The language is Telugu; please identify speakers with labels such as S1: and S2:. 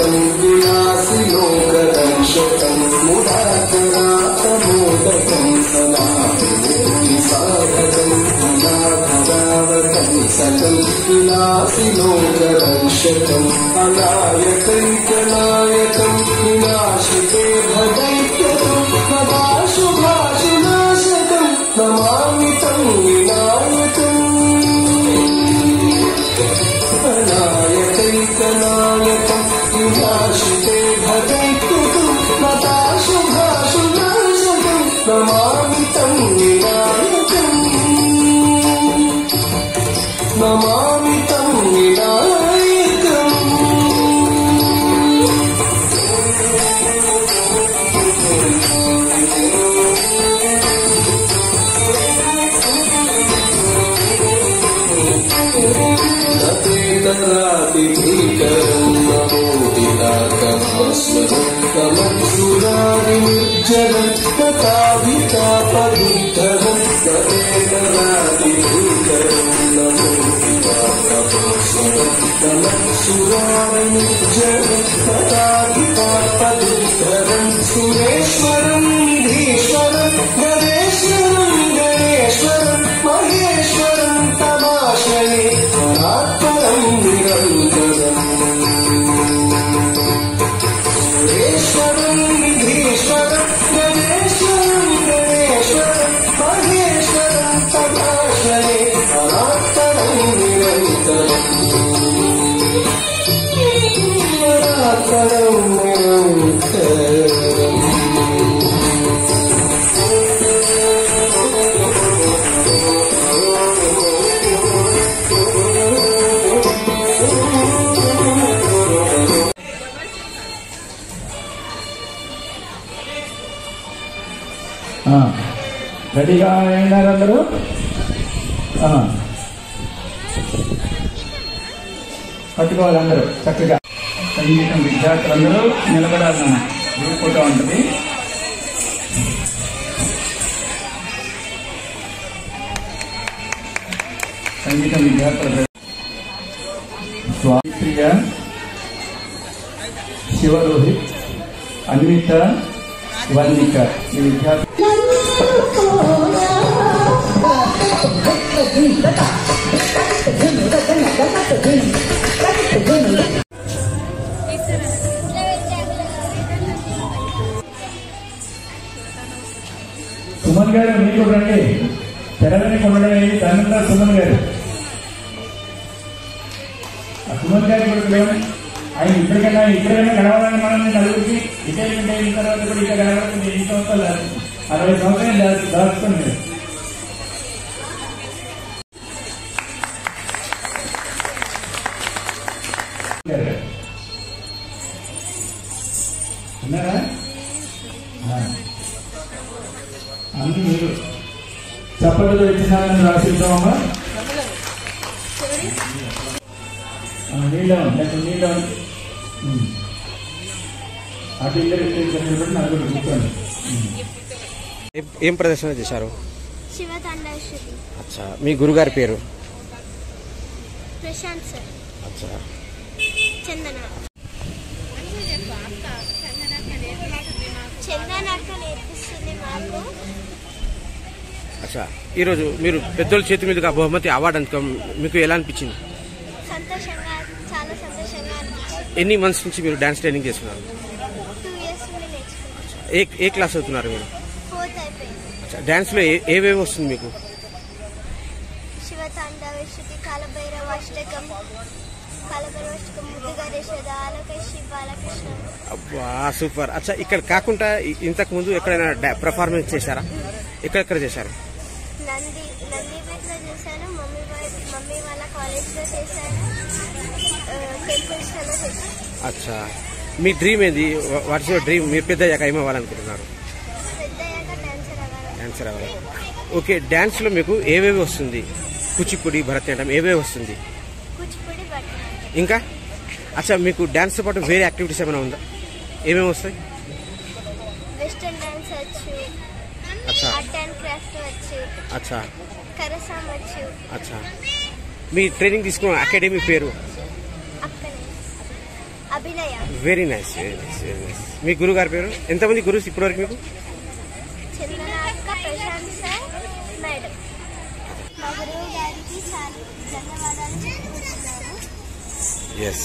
S1: नायकं विलासिलोकरक्षकं मुदाकरातमोदकं सदासाधकं अनाथदावकं सकं विलासिलोकरक्षकम् अनायकैकनायकं विनाशिते भदैत्यकं सदा शुभाशुनाशकं नमामि तं विनायकम् अनायकैकनायकं विनाशिते भदैत्यकं सदा शुभाशुनाशकं नमामि तं विनायकम् नमामि तं विनायकम् भीकरं नमोदिताकमास्मरं कमत्सुरादिनिर्जरं तथाभितापदुद्धरं सदेतरादिभीकरं नमोदिताकमास्मरं कमत्सुरादिनिर्जरं तथाभितापदुद्धरं सुरेश्वरं निधीश्वरं गणेश्वरं गणेश्वरं महेश्वरं तमाश्रये परात्परं निरन्तरम् सुरेश्वरं निधीश्वरं गणेश्वरं गणेश्वरं महेश्वरं तमाश्रये परात्परं निरन्तरम् परात्परं निरन्तरम्
S2: రెడీగా అయినారు అందరూ? పట్టుకోవాలి అందరూ చక్కగా. సంగీతం విద్యార్థులందరూ నిలబడాలన్న గ్రూప్ ఫోటో ఉంటుంది. సంగీతం విద్యార్థుల స్వామిప్రియ, శివరోహిత్, అన్విత, వర్ణిక ఈ విద్యార్థి. సుమన్ గారు మీకు రండి. తెరలని కొనడం దానిలో సుమన్ గారు. సుమన్ గారి కొడుకు ఆయన ఇప్పటికైనా గడవాలని మనం నలుగురికి రిటైర్మెంట్ అయిన తర్వాత కూడా ఇక్కడ గడవాలని 8 సంవత్సరాలు 60 సంవత్సరాలు దాచుకోండి. ఉన్నారా? అన్ని మీరు చప్పట్లు ఇచ్చినారని రాసిద్దామమ్మా. నీళ్ళ అటు ఇద్దరు నలుగురు కూర్చోండి.
S3: ఏం ప్రదర్శన చేశారు? అచ్చా, మీ గురుగారి పేరు?
S4: ప్రశాంత్ సార్.
S3: అచ్చా,
S4: చందన నేర్పిస్తుంది మాకు.
S3: అచ్చా, ఈరోజు మీరు పెద్దోళ్ళ చేతి మీదుగా బహుమతి అవార్డు అందుకోవడం మీకు ఎలా అనిపించింది?
S4: సంతోషంగా, చాలా సంతోషంగా అనిపించింది.
S3: ఎన్ని మంత్స్ నుంచి మీరు డాన్స్ ట్రైనింగ్ చేస్తున్నారు?
S4: 2 years నుండి నేర్చుకున్నాను.
S3: ఏ క్లాస్ అవుతున్నారు మీరు?
S4: 4th అయిపోయింది.
S3: అచ్చా, డాన్స్లో ఏవేవి వస్తుంది మీకు?
S4: శివతాండవ, శృతి, కాలభైరవాష్టకం, ముద్దుగారేశ్వర, ఆలకేశి, బాలకృష్ణ.
S3: అబ్బా సూపర్. అచ్చా, ఇక్కడ కాకుండా ఇంతకు ముందు ఎక్కడైనా పర్ఫార్మెన్స్ చేశారా? ఎక్కడెక్కడ చేశారు?
S4: నందిపేటలో చేశాను, మమ్మీ వాళ్ళ కాలేజ్లో చేశాను, టెంపుల్స్లో చేశాను.
S3: అచ్చా, మీ డ్రీమ్ ఏంది? What's your dream? మీరు పెద్ద అయ్యాక ఏమవ్వాలనుకుంటున్నారు?
S4: పెద్దయ్యాక
S3: డాన్సర్ అవ్వాలి. ఓకే, డాన్స్లో మీకు ఏవేవి వస్తుంది? కూచిపూడి, భరతనాట్యం ఏవేవి వస్తుంది?
S4: కూచిపూడి, భరతనాట్యం.
S3: ఇంకా అచ్చా, మీకు డాన్స్తో పాటు వేరే యాక్టివిటీస్ ఏమైనా ఉందా? ఏమేమి వస్తాయి?
S4: వెస్టర్న్ డాన్స్ వచ్చు, ఆర్ట్ అండ్ క్రాఫ్ట్ వచ్చు,
S3: అచ్చా,
S4: కరసాం వచ్చు.
S3: అచ్చా, మీ ట్రైనింగ్ తీసుకున్న అకాడమీ పేరు?
S4: Abhinaya.
S3: Very nice, very nice, very nice. మీ గురువు గారి పేరు? ఎంతమంది గురువు ఇప్పటివరకు మీకు?
S4: చందనాక్క, ప్రశాంత్ సార్, మేడం. మా గురువు గారికి చాలా ధన్యవాదాలు చెప్పుకుంటున్నాను.
S3: ఎస్.